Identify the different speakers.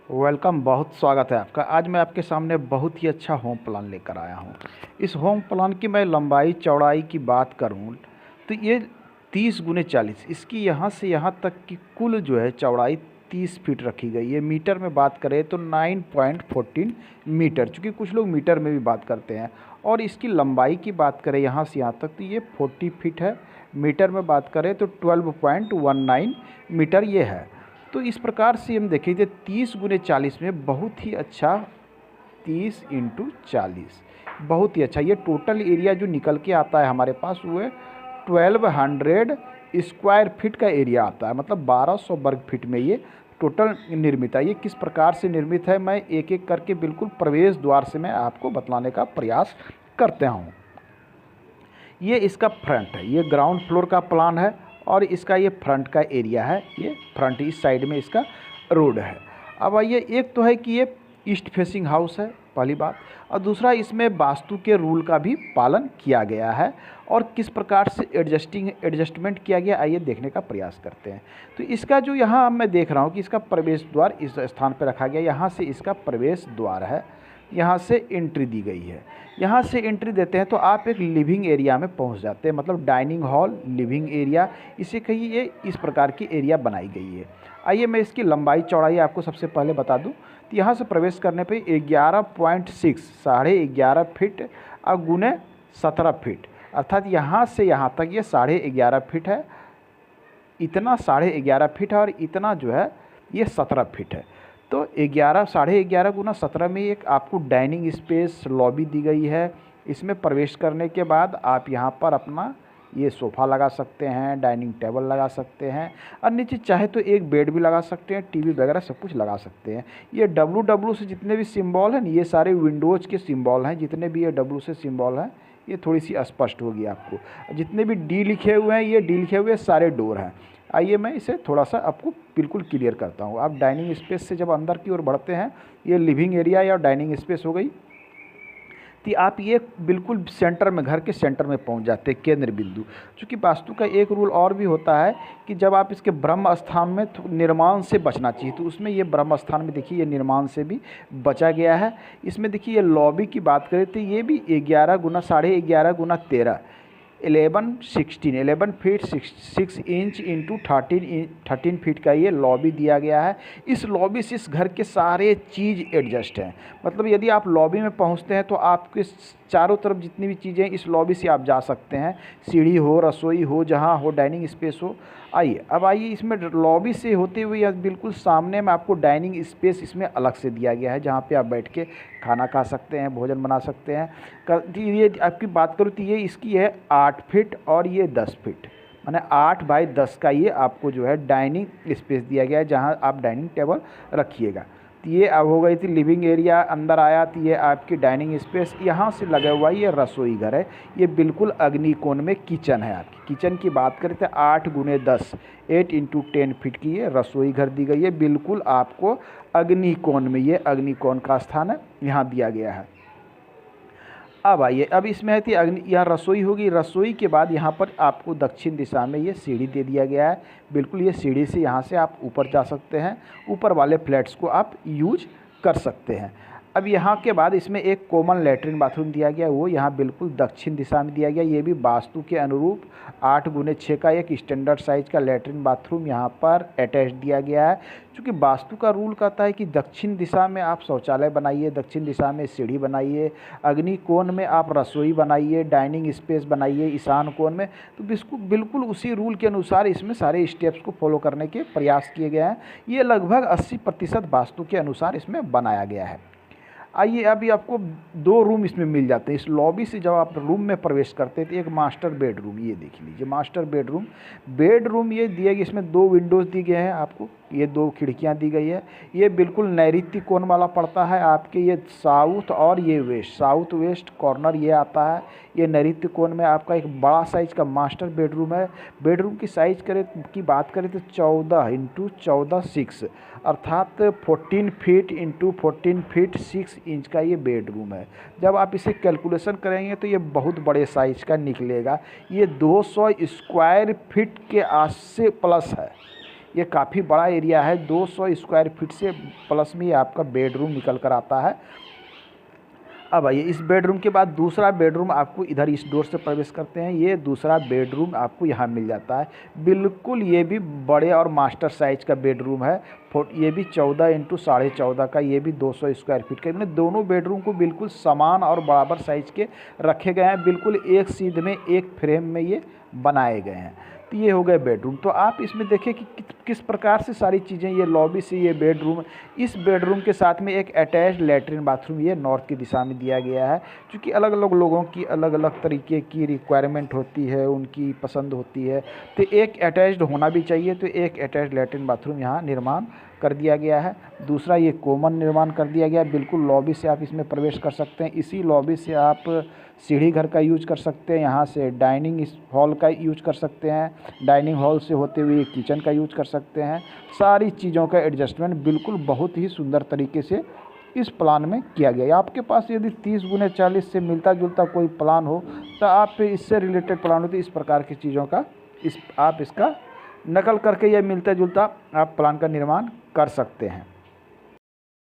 Speaker 1: Welcome, बहुत स्वागत है आपका। आज मैं आपके सामने बहुत ही अच्छा होम प्लान लेकर आया हूँ। इस होम प्लान की मैं लंबाई चौड़ाई की बात करूँ तो ये 30 × 40, इसकी यहाँ से यहाँ तक की कुल जो है चौड़ाई 30 फीट रखी गई है। मीटर में बात करें तो 9.14 मीटर, चूँकि कुछ लोग मीटर में भी बात करते हैं। और इसकी लंबाई की बात करें यहाँ से यहाँ तक तो ये 40 फीट है। मीटर में बात करें तो 12.19 मीटर ये है। तो इस प्रकार से हम देखें तो 30 × 40 में बहुत ही अच्छा, 30 × 40 बहुत ही अच्छा। ये टोटल एरिया जो निकल के आता है हमारे पास वो है 1200 स्क्वायर फीट का एरिया आता है, मतलब 1200 वर्ग फीट में ये टोटल निर्मित है। ये किस प्रकार से निर्मित है मैं एक एक करके बिल्कुल प्रवेश द्वार से मैं आपको बतलाने का प्रयास करता हूँ। ये इसका फ्रंट है, ये ग्राउंड फ्लोर का प्लान है और इसका ये फ्रंट का एरिया है। ये फ्रंट इस साइड में इसका रोड है। अब आइए, एक तो है कि ये ईस्ट फेसिंग हाउस है, पहली बात, और दूसरा इसमें वास्तु के रूल का भी पालन किया गया है और किस प्रकार से एडजस्टमेंट किया गया, आइए देखने का प्रयास करते हैं। तो इसका जो यहाँ मैं देख रहा हूँ कि इसका प्रवेश द्वार इस स्थान पर रखा गया, यहाँ से इसका प्रवेश द्वार है, यहाँ से एंट्री दी गई है। यहाँ से एंट्री देते हैं तो आप एक लिविंग एरिया में पहुँच जाते हैं, मतलब डाइनिंग हॉल, लिविंग एरिया, इसे कहिए ये इस प्रकार की एरिया बनाई गई है। आइए मैं इसकी लंबाई चौड़ाई आपको सबसे पहले बता दूं। तो यहाँ से प्रवेश करने पे 11.6 11.5 फीट और गुने 17 फीट, अर्थात यहाँ से यहाँ तक ये 11.5 फीट है, इतना 11.5 फीट है और इतना जो है ये 17 फीट है। तो 11 × 17 में एक आपको डाइनिंग स्पेस लॉबी दी गई है। इसमें प्रवेश करने के बाद आप यहाँ पर अपना ये सोफ़ा लगा सकते हैं, डाइनिंग टेबल लगा सकते हैं और नीचे चाहे तो एक बेड भी लगा सकते हैं, टीवी वगैरह सब कुछ लगा सकते हैं। ये WW से जितने भी सिंबल हैं, ये सारे विंडोज़ के सिंबल हैं। जितने भी ये W से सिंबल हैं ये थोड़ी सी स्पष्ट होगी आपको। जितने भी D लिखे हुए हैं, ये D लिखे हुए सारे डोर हैं। आइए मैं इसे थोड़ा सा आपको बिल्कुल क्लियर करता हूँ। आप डाइनिंग स्पेस से जब अंदर की ओर बढ़ते हैं, ये लिविंग एरिया या डाइनिंग स्पेस हो गई, तो आप ये बिल्कुल सेंटर में, घर के सेंटर में पहुंच जाते हैं, केंद्र बिंदु। चूँकि वास्तु का एक रूल और भी होता है कि जब आप इसके ब्रह्म स्थान में निर्माण से बचना चाहिए, तो उसमें ये ब्रह्म स्थान में देखिए ये निर्माण से भी बचा गया है। इसमें देखिए ये लॉबी की बात करें तो ये भी 11 × 11.5 × 13 11 फीट 6 इंच इंटू 13 फीट का ये लॉबी दिया गया है। इस लॉबी से इस घर के सारे चीज़ एडजस्ट हैं, मतलब यदि आप लॉबी में पहुंचते हैं तो आपके चारों तरफ जितनी भी चीज़ें इस लॉबी से आप जा सकते हैं, सीढ़ी हो, रसोई हो, जहां हो, डाइनिंग स्पेस हो। आइए अब आइए, इसमें लॉबी से होते हुए या बिल्कुल सामने में आपको डाइनिंग स्पेस इसमें अलग से दिया गया है, जहाँ पे आप बैठ के खाना खा सकते हैं, भोजन बना सकते हैं। ये आपकी बात करूँ तो ये इसकी है 8 फीट और ये 10 फीट, माने 8 बाई 10 का ये आपको जो है डाइनिंग स्पेस दिया गया है, जहाँ आप डाइनिंग टेबल रखिएगा। तो ये अब हो गई थी लिविंग एरिया, अंदर आया तो ये आपकी डाइनिंग स्पेस। यहाँ से लगा हुआ ये रसोई घर है। ये बिल्कुल अग्निकोण में किचन है। आपकी किचन की बात करें तो 8 × 10 8 × 10 फीट की ये रसोई घर दी गई है, बिल्कुल आपको अग्निकोण में। ये अग्निकोण का स्थान है, यहाँ दिया गया है। अब आइए, अब इसमें है कि यह रसोई होगी। रसोई के बाद यहाँ पर आपको दक्षिण दिशा में ये सीढ़ी दे दिया गया है। बिल्कुल ये सीढ़ी से यहाँ से आप ऊपर जा सकते हैं, ऊपर वाले फ्लैट्स को आप यूज कर सकते हैं। अब यहाँ के बाद इसमें एक कॉमन लेटरिन बाथरूम दिया गया, वो यहाँ बिल्कुल दक्षिण दिशा में दिया गया। ये भी वास्तु के अनुरूप 8 × 6 का एक स्टैंडर्ड साइज का लेटरिन बाथरूम यहाँ पर अटैच दिया गया है। क्योंकि वास्तु का रूल कहता है कि दक्षिण दिशा में आप शौचालय बनाइए, दक्षिण दिशा में सीढ़ी बनाइए, अग्नि कोण में आप रसोई बनाइए, डाइनिंग स्पेस बनाइए ईशान कोण में। तो बिल्कुल उसी रूल के अनुसार इसमें सारे स्टेप्स को फॉलो करने के प्रयास किए गए हैं। ये लगभग 80% वास्तु के अनुसार इसमें बनाया गया है। आइए, अभी आपको 2 रूम इसमें मिल जाते हैं। इस लॉबी से जब आप रूम में प्रवेश करते हैं तो एक मास्टर बेडरूम, ये देख लीजिए मास्टर बेडरूम ये दिए गए। इसमें 2 विंडोज़ दिए गए हैं आपको, ये 2 खिड़कियां दी गई है। ये बिल्कुल नैऋत्य कोण वाला पड़ता है आपके, ये साउथ और ये वेस्ट, साउथ वेस्ट कॉर्नर ये आता है। ये नैऋत्य कोण में आपका एक बड़ा साइज का मास्टर बेडरूम है। बेडरूम की साइज की बात करें तो 14 × 14 6, अर्थात 14 फीट × 14 फीट 6 इंच का ये बेडरूम है। जब आप इसे कैलकुलेशन करेंगे तो ये बहुत बड़े साइज का निकलेगा। ये 200 स्क्वायर फीट के आस से प्लस है। ये काफ़ी बड़ा एरिया है, 200 स्क्वायर फीट से प्लस में ये आपका बेडरूम निकल कर आता है। अब आइए इस बेडरूम के बाद दूसरा बेडरूम आपको इधर इस डोर से प्रवेश करते हैं, ये दूसरा बेडरूम आपको यहाँ मिल जाता है। बिल्कुल ये भी बड़े और मास्टर साइज का बेडरूम है। ये भी 14 इंटू 14.5 का, ये भी 200 स्क्वायर फीट का। इन्होंने दोनों बेडरूम को बिल्कुल समान और बराबर साइज के रखे गए हैं, बिल्कुल एक सीध में एक फ्रेम में ये बनाए गए हैं। तो ये हो गए बेडरूम। तो आप इसमें देखिए कि किस प्रकार से सारी चीज़ें, ये लॉबी से ये बेडरूम, इस बेडरूम के साथ में एक अटैच्ड लेटरिन बाथरूम ये नॉर्थ की दिशा में दिया गया है। क्योंकि अलग अलग लोगों की अलग अलग तरीके की रिक्वायरमेंट होती है, उनकी पसंद होती है, तो एक अटैच्ड होना भी चाहिए। तो एक अटैच्ड लेटरिन बाथरूम यहाँ निर्माण कर दिया गया है। दूसरा ये कॉमन निर्माण कर दिया गया है, बिल्कुल लॉबी से आप इसमें प्रवेश कर सकते हैं। इसी लॉबी से आप सीढ़ी घर का यूज कर सकते हैं, यहाँ से डाइनिंग हॉल का यूज कर सकते हैं, डाइनिंग हॉल से होते हुए किचन का यूज कर सकते हैं। सारी चीज़ों का एडजस्टमेंट बिल्कुल बहुत ही सुंदर तरीके से इस प्लान में किया गया है। आपके पास यदि 30 गुने 40 से मिलता जुलता कोई प्लान हो तो आप इससे रिलेटेड प्लान हो तो इस प्रकार की चीज़ों का आप इसका नकल करके या मिलता जुलता आप प्लान का निर्माण कर सकते हैं।